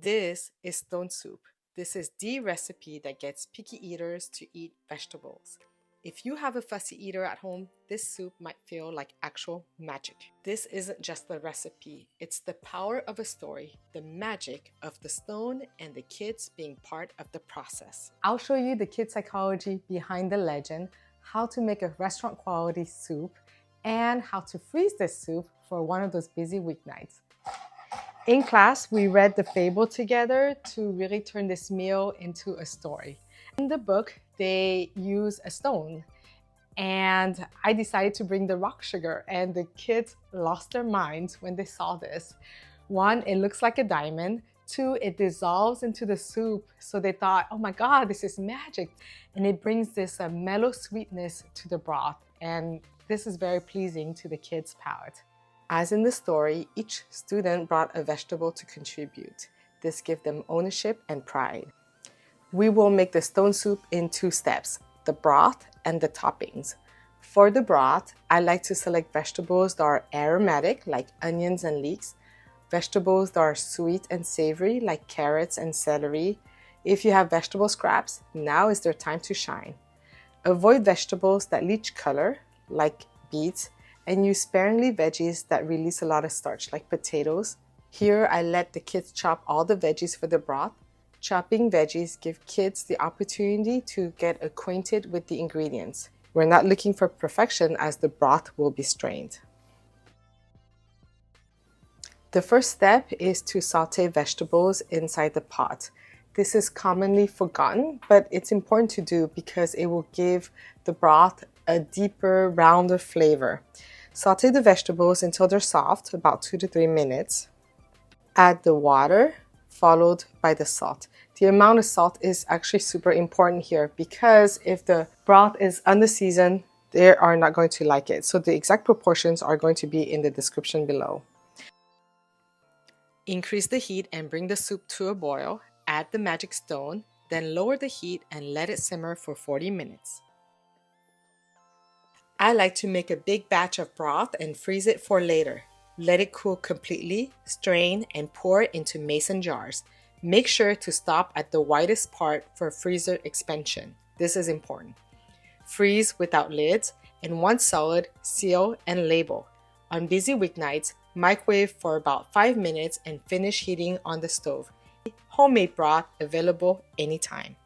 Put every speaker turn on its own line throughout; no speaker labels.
This is stone soup. This is the recipe that gets picky eaters to eat vegetables. If you have a fussy eater at home, this soup might feel like actual magic. This isn't just the recipe, it's the power of a story, the magic of the stone, and the kids being part of the process. I'll show you the kid psychology behind the legend, how to make a restaurant quality soup, and how to freeze this soup for one of those busy weeknights. In class, we read the fable together to really turn this meal into a story. In the book, they use a stone, and I decided to bring the rock sugar, and the kids lost their minds when they saw this. One, it looks like a diamond. Two, it dissolves into the soup, so they thought, oh my God, this is magic. And it brings this mellow sweetness to the broth, and this is very pleasing to the kids' palate. As in the story, each student brought a vegetable to contribute. This gives them ownership and pride. We will make the stone soup in 2 steps, the broth and the toppings. For the broth, I like to select vegetables that are aromatic, like onions and leeks, vegetables that are sweet and savory, like carrots and celery. If you have vegetable scraps, now is their time to shine. Avoid vegetables that leach color, like beets, and use sparingly veggies that release a lot of starch, like potatoes. Here, I let the kids chop all the veggies for the broth. Chopping veggies give kids the opportunity to get acquainted with the ingredients. We're not looking for perfection as the broth will be strained. The first step is to saute vegetables inside the pot. This is commonly forgotten, but it's important to do because it will give the broth a deeper, rounder flavor. Saute the vegetables until they're soft, about 2 to 3 minutes. Add the water, followed by the salt. The amount of salt is actually super important here because if the broth is under-seasoned, they are not going to like it. So the exact proportions are going to be in the description below. Increase the heat and bring the soup to a boil. Add the magic stone, then lower the heat and let it simmer for 40 minutes. I like to make a big batch of broth and freeze it for later. Let it cool completely, strain, and pour it into mason jars. Make sure to stop at the widest part for freezer expansion. This is important. Freeze without lids, and once solid, seal and label. On busy weeknights, microwave for about 5 minutes and finish heating on the stove. Homemade broth available anytime.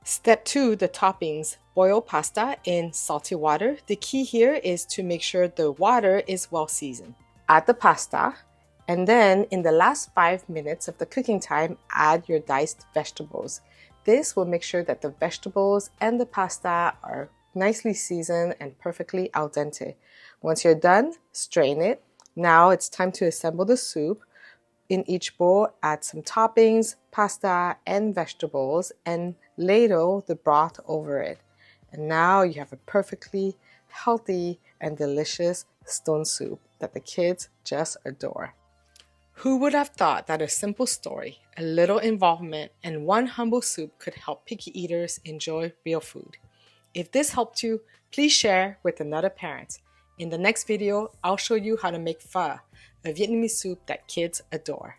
Step 2, the toppings. Boil pasta in salty water. The key here is to make sure the water is well seasoned. Add the pasta, and then in the last 5 minutes of the cooking time, add your diced vegetables. This will make sure that the vegetables and the pasta are nicely seasoned and perfectly al dente. Once you're done, strain it. Now it's time to assemble the soup. In each bowl, add some toppings, pasta, and vegetables, and ladle the broth over it. And now you have a perfectly healthy and delicious stone soup that the kids just adore. Who would have thought that a simple story, a little involvement, and one humble soup could help picky eaters enjoy real food? If this helped you, please share with another parent. In the next video, I'll show you how to make pho, a Vietnamese soup that kids adore.